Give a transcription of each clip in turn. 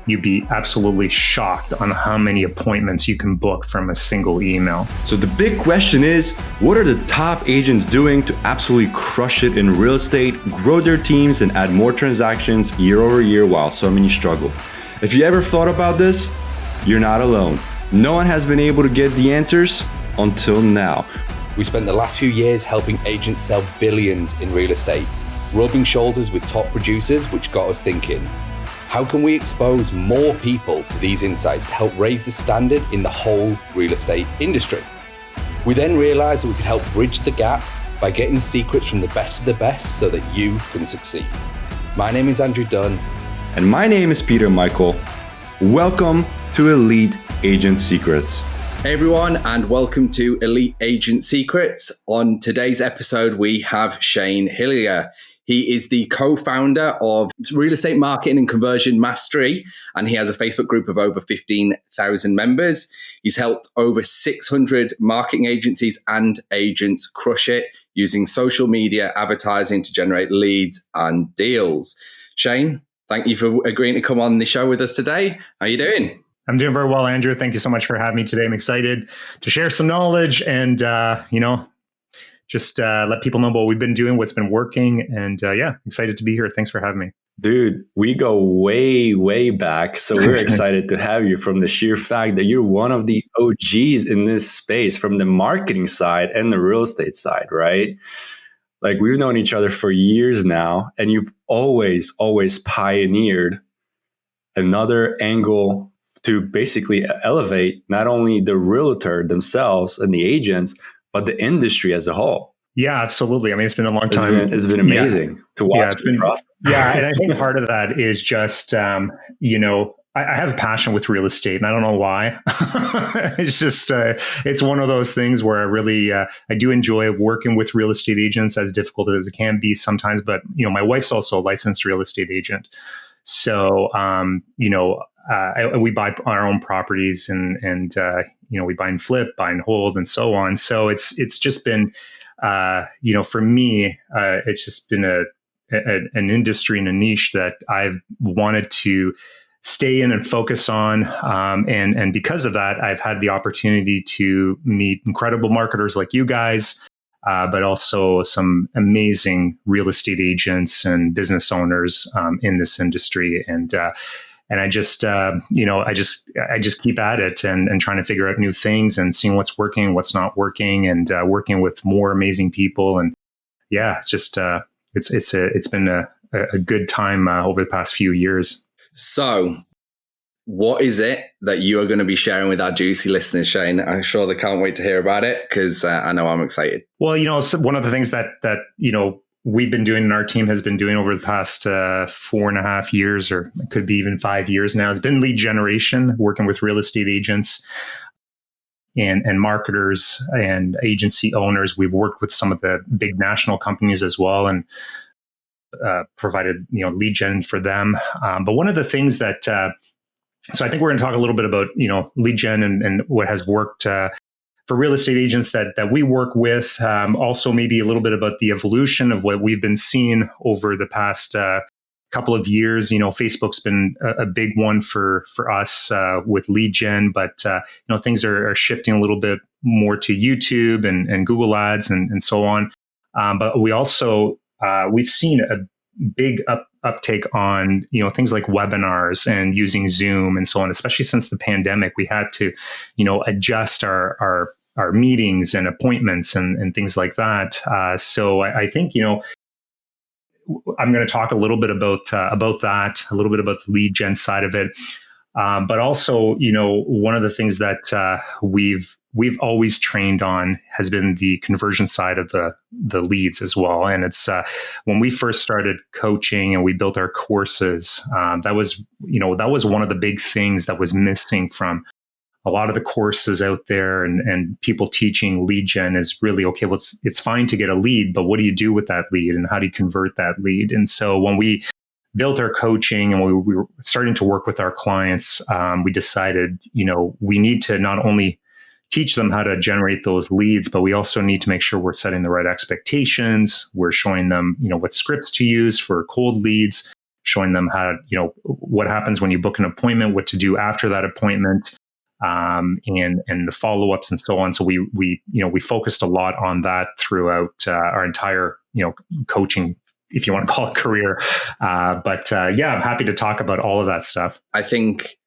you'd be absolutely shocked on how many appointments you can book from a single email. So the big question is, what are the top agents doing to absolutely crush it in real estate, grow their teams, and add more transactions year over year while so many struggle? If you ever thought about this, you're not alone. No one has been able to get the answers until now. We spent the last few years helping agents sell billions in real estate, rubbing shoulders with top producers, which got us thinking, how can we expose more people to these insights to help raise the standard in the whole real estate industry? We then realized that we could help bridge the gap by getting the secrets from the best of the best so that you can succeed. My name is Andrew Dunn. And my name is Peter Michael. Welcome to Elite Agent Secrets. Hey everyone, and welcome to Elite Agent Secrets. On today's episode, we have Shane Hillier. He is the co-founder of Real Estate Marketing and Conversion Mastery, and he has a Facebook group of over 15,000 members. He's helped over 600 marketing agencies and agents crush it using social media advertising to generate leads and deals. Shane, thank you for agreeing to come on the show with us today. How are you doing? I'm doing very well, Andrew. Thank you so much for having me today. I'm excited to share some knowledge and, just let people know what we've been doing, what's been working. And excited to be here. Thanks for having me. Dude, we go way, way back. So we're excited to have you from the sheer fact that you're one of the OGs in this space from the marketing side and the real estate side, right? Like we've known each other for years now, and you've always pioneered another angle to basically elevate not only the realtor themselves and the agents, but the industry as a whole. Yeah, absolutely. I mean, it's been a long time. It's been amazing to watch the process. Yeah, and I think part of that is just, I have a passion with real estate, and I don't know why. It's just, it's one of those things where I really, I do enjoy working with real estate agents, as difficult as it can be sometimes. But, my wife's also a licensed real estate agent. So, we buy our own properties and we buy and flip, buy and hold, and so on. So it's just been, for me, it's just been an industry and a niche that I've wanted to stay in and focus on. And because of that, I've had the opportunity to meet incredible marketers like you guys, but also some amazing real estate agents and business owners in this industry. And I just, I just keep at it and trying to figure out new things and seeing what's working, what's not working, and working with more amazing people. And yeah, it's just, it's been a good time over the past few years. So what is it that you are going to be sharing with our juicy listeners, Shane? I'm sure they can't wait to hear about it because I know I'm excited. Well, one of the things that we've been doing and our team has been doing over the past 4.5 years, or it could be even 5 years now, has been lead generation, working with real estate agents and marketers and agency owners. We've worked with some of the big national companies as well and provided lead gen for them. But one of the things that, so I think we're going to talk a little bit about lead gen and what has worked for real estate agents that we work with. Also, maybe a little bit about the evolution of what we've been seeing over the past couple of years. Facebook's been a big one for us with lead gen, but things are shifting a little bit more to YouTube and Google Ads and so on. But we also we've seen a big uptake on things like webinars and using Zoom and so on. Especially since the pandemic, we had to adjust our meetings and appointments and things like that. So I think I'm going to talk a little bit about that, a little bit about the lead gen side of it, but also one of the things that we've always trained on has been the conversion side of the leads as well. And it's when we first started coaching and we built our courses, that was one of the big things that was missing from a lot of the courses out there and people teaching lead gen is really, okay, well, it's fine to get a lead, but what do you do with that lead and how do you convert that lead? And so when we built our coaching and we were starting to work with our clients, we decided, we need to not only teach them how to generate those leads, but we also need to make sure we're setting the right expectations. We're showing them, what scripts to use for cold leads. showing them how, what happens when you book an appointment, what to do after that appointment, and the follow-ups and so on. So we focused a lot on that throughout our entire, coaching, if you want to call it, career. But I'm happy to talk about all of that stuff. I think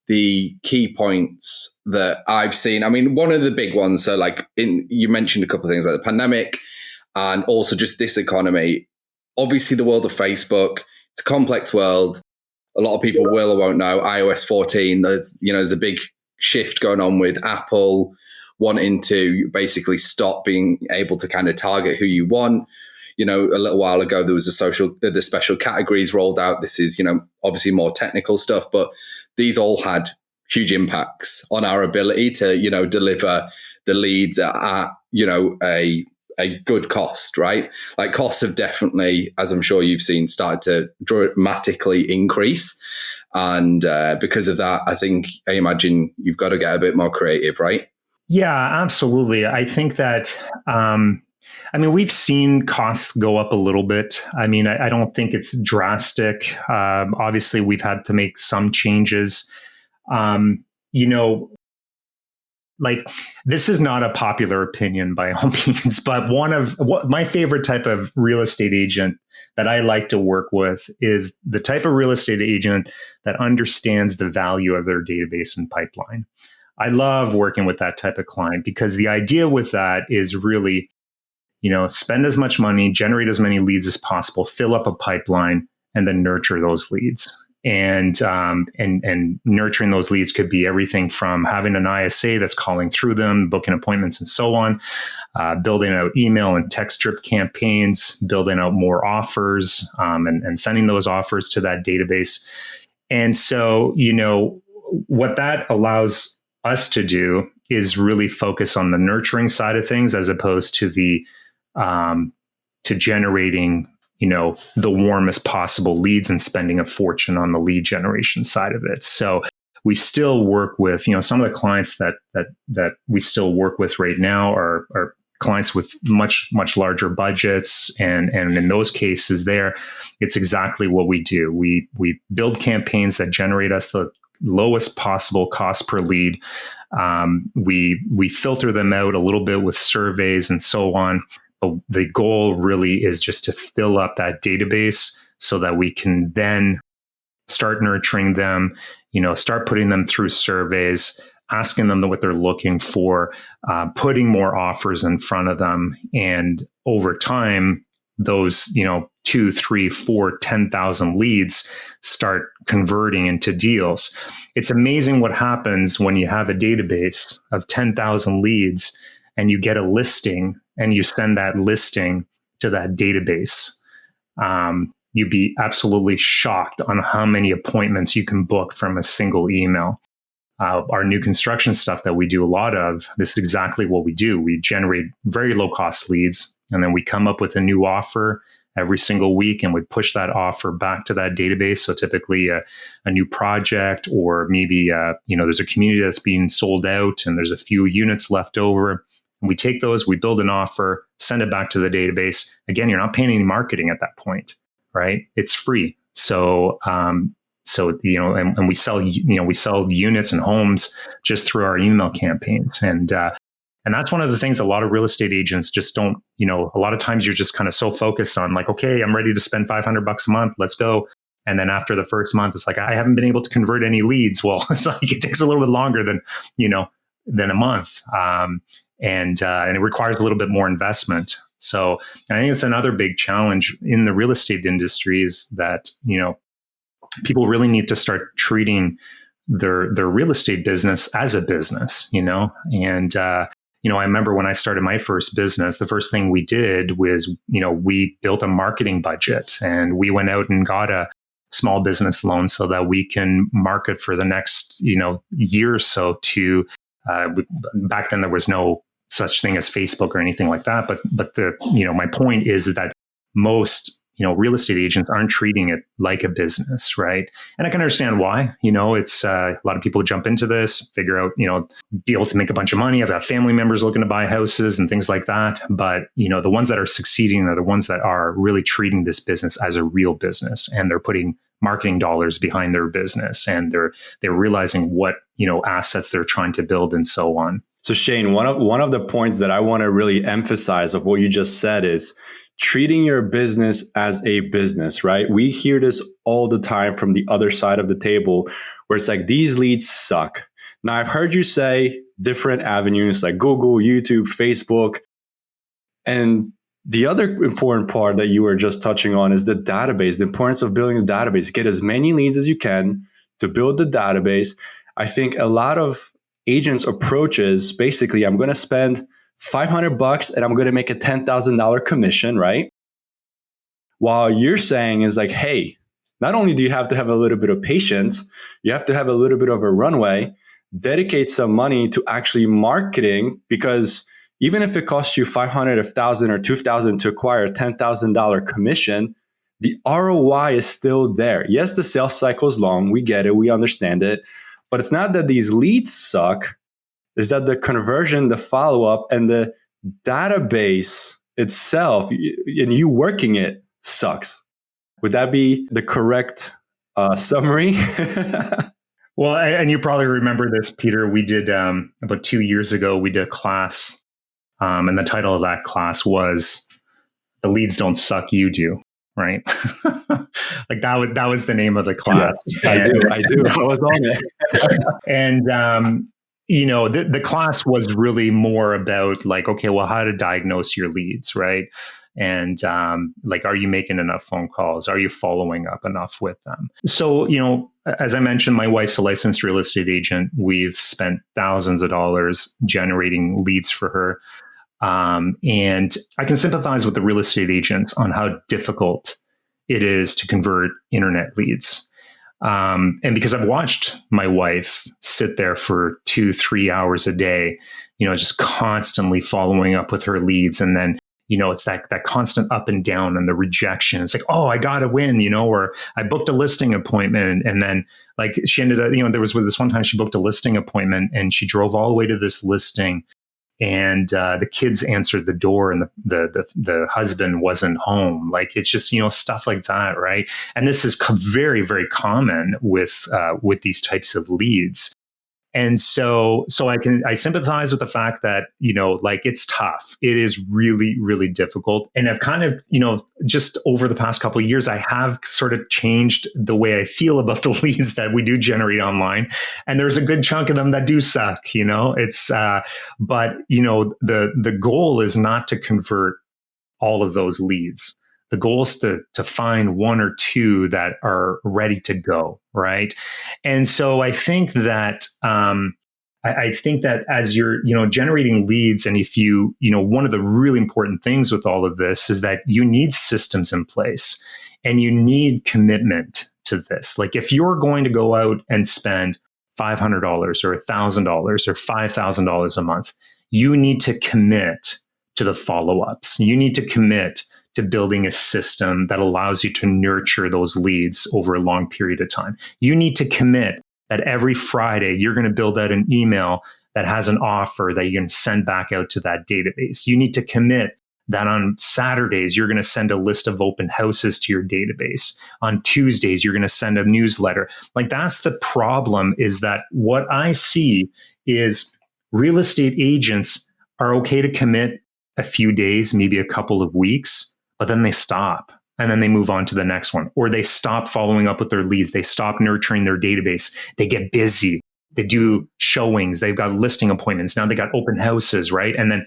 the key points that I've seen, I mean, one of the big ones, so like you mentioned a couple of things like the pandemic and also just this economy. Obviously, the world of Facebook, it's a complex world. A lot of people will or won't know iOS 14. There's a big shift going on with Apple wanting to basically stop being able to kind of target who you want. A little while ago, there was the special categories rolled out. This is, obviously more technical stuff, but these all had huge impacts on our ability to, deliver the leads at a good cost, right? Like costs have definitely, as I'm sure you've seen, started to dramatically increase. And because of that, I imagine you've got to get a bit more creative, right? Yeah, absolutely. I think that, we've seen costs go up a little bit. I don't think it's drastic. Obviously, we've had to make some changes. This is not a popular opinion by all means, but my favorite type of real estate agent that I like to work with is the type of real estate agent that understands the value of their database and pipeline. I love working with that type of client because the idea with that is really, spend as much money, generate as many leads as possible, fill up a pipeline, and then nurture those leads. And nurturing those leads could be everything from having an ISA that's calling through them, booking appointments, and so on, building out email and text drip campaigns, building out more offers, and sending those offers to that database. And so, what that allows us to do is really focus on the nurturing side of things as opposed to to generating the warmest possible leads and spending a fortune on the lead generation side of it. So we still work with, some of the clients that we still work with right now are clients with much, much larger budgets. And in those cases there, it's exactly what we do. We build campaigns that generate us the lowest possible cost per lead. We filter them out a little bit with surveys and so on. But the goal really is just to fill up that database so that we can then start nurturing them, start putting them through surveys, asking them what they're looking for, putting more offers in front of them. And over time, those, 2, 3, 4, 10,000 leads start converting into deals. It's amazing what happens when you have a database of 10,000 leads and you get a listing and you send that listing to that database. You'd be absolutely shocked on how many appointments you can book from a single email. Our new construction stuff that we do a lot of, this is exactly what we do. We generate very low cost leads, and then we come up with a new offer every single week, and we push that offer back to that database. So typically a new project, or maybe there's a community that's being sold out and there's a few units left over. And we take those, we build an offer, send it back to the database. Again, you're not paying any marketing at that point, right? It's free. So and we sell units and homes just through our email campaigns. And that's one of the things a lot of real estate agents just don't, a lot of times you're just kind of so focused on like, okay, I'm ready to spend $500 a month. Let's go. And then after the first month, it's like, I haven't been able to convert any leads. Well, it's like, it takes a little bit longer than a month. And it requires a little bit more investment. So I think it's another big challenge in the real estate industry is that, people really need to start treating their real estate business as a business, and, I remember when I started my first business, the first thing we did was, we built a marketing budget and we went out and got a small business loan so that we can market for the next, year or so to, back then there was no such thing as Facebook or anything like that. But the, my point is that most, real estate agents aren't treating it like a business, right? And I can understand why. It's a lot of people jump into this, figure out, be able to make a bunch of money. I've got family members looking to buy houses and things like that. But, the ones that are succeeding are the ones that are really treating this business as a real business, and they're putting marketing dollars behind their business, and they're realizing what, assets they're trying to build and so on. So Shane, one of the points that I want to really emphasize of what you just said is treating your business as a business, right? We hear this all the time from the other side of the table where it's like, these leads suck. Now, I've heard you say different avenues like Google, YouTube, Facebook. And the other important part that you were just touching on is the database, the importance of building a database. Get as many leads as you can to build the database. I think a lot of agents' approaches, basically, I'm going to spend $500 and I'm going to make a $10,000 commission, right? While you're saying is like, hey, not only do you have to have a little bit of patience, you have to have a little bit of a runway, dedicate some money to actually marketing, because even if it costs you $500, $1,000 or $2,000 to acquire a $10,000 commission, the ROI is still there. Yes, the sales cycle is long. We get it. We understand it. But it's not that these leads suck. It's that the conversion, the follow-up, and the database itself, and you working it, sucks. Would that be the correct summary? Well, and you probably remember this, Peter. We did, about 2 years ago, we did a class, and the title of that class was "The Leads Don't Suck, You Do." Right? Like that was the name of the class. Yes, I do. I was on it. And, the class was really more about like, okay, well, how to diagnose your leads, right? And like, are you making enough phone calls? Are you following up enough with them? So, as I mentioned, my wife's a licensed real estate agent. We've spent thousands of dollars generating leads for her. And I can sympathize with the real estate agents on how difficult it is to convert internet leads. And because I've watched my wife sit there for 2-3 hours a day, just constantly following up with her leads. And then, it's that constant up and down and the rejection. It's like, oh, I got to win, or I booked a listing appointment. And then like she ended up, there was this one time she booked a listing appointment and she drove all the way to this listing. And the kids answered the door, and the husband wasn't home. Like, it's just stuff like that, right? And this is very, very common with these types of leads. And so I sympathize with the fact that like, it's tough. It is really, really difficult. And I've kind of just over the past couple of years, I have sort of changed the way I feel about the leads that we do generate online. And there's a good chunk of them that do suck. It's but the goal is not to convert all of those leads. The goal is to find one or two that are ready to go, right? And so I think that as you're generating leads, and if one of the really important things with all of this is that you need systems in place and you need commitment to this. Like, if you're going to go out and spend $500 or $1,000 or $5,000 a month, you need to commit to the follow-ups. You need to commit to building a system that allows you to nurture those leads over a long period of time. You need to commit that every Friday you're going to build out an email that has an offer that you're going to send back out to that database. You need to commit that on Saturdays you're going to send a list of open houses to your database. On Tuesdays you're going to send a newsletter. Like, that's the problem, is that what I see is real estate agents are okay to commit a few days, maybe a couple of weeks, but then they stop and then they move on to the next one, or they stop following up with their leads. They stop nurturing their database. They get busy. They do showings. They've got listing appointments. Now they got open houses, right? And then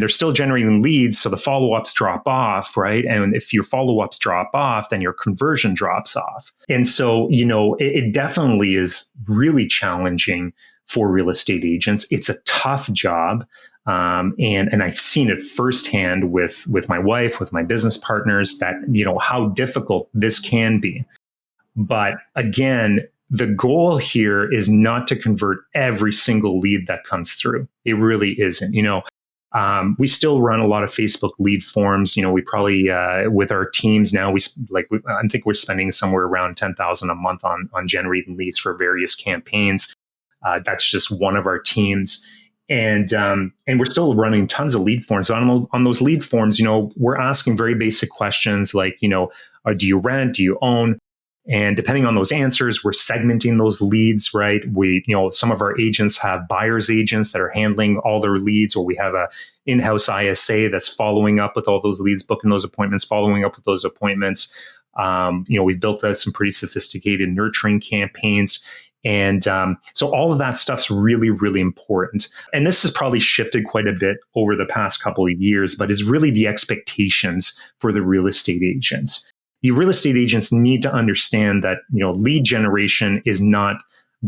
they're still generating leads. So the follow-ups drop off, right? And if your follow-ups drop off, then your conversion drops off. And so, it definitely is really challenging for real estate agents. It's a tough job. And I've seen it firsthand with my wife, with my business partners, that, how difficult this can be. But again, the goal here is not to convert every single lead that comes through. It really isn't. We still run a lot of Facebook lead forms. We probably, with our teams now, I think we're spending somewhere around $10,000 a month on generating leads for various campaigns. That's just one of our teams. And we're still running tons of lead forms. So on those lead forms, we're asking very basic questions like, do you rent? Do you own? And depending on those answers, we're segmenting those leads, right? Some of our agents have buyer's agents that are handling all their leads, or we have a in-house ISA that's following up with all those leads, booking those appointments, following up with those appointments. We've built out some pretty sophisticated nurturing campaigns. And so all of that stuff's really, really important. And this has probably shifted quite a bit over the past couple of years, but is really the expectations for the real estate agents. The real estate agents need to understand that, lead generation is not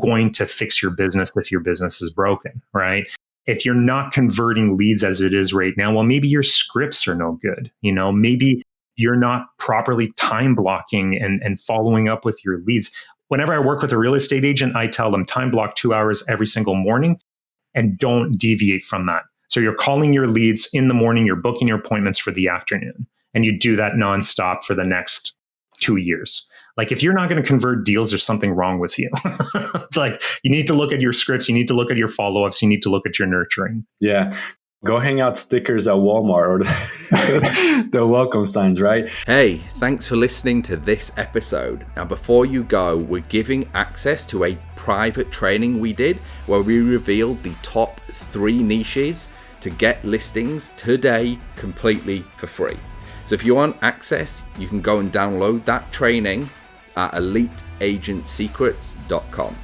going to fix your business if your business is broken, right? If you're not converting leads as it is right now, well, maybe your scripts are no good. Maybe you're not properly time blocking and following up with your leads. Whenever I work with a real estate agent, I tell them time block 2 hours every single morning and don't deviate from that. So you're calling your leads in the morning, you're booking your appointments for the afternoon, and you do that nonstop for the next 2 years. Like, if you're not going to convert deals, there's something wrong with you. It's like, you need to look at your scripts, you need to look at your follow-ups, you need to look at your nurturing. Yeah. Go hang out stickers at Walmart or the welcome signs, right? Hey, thanks for listening to this episode. Now, before you go, we're giving access to a private training we did where we revealed the top 3 niches to get listings today completely for free. So if you want access, you can go and download that training at eliteagentsecrets.com.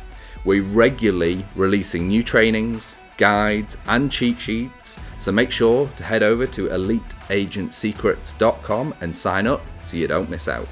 We're regularly releasing new trainings, guides, and cheat sheets, so make sure to head over to eliteagentsecrets.com and sign up so you don't miss out.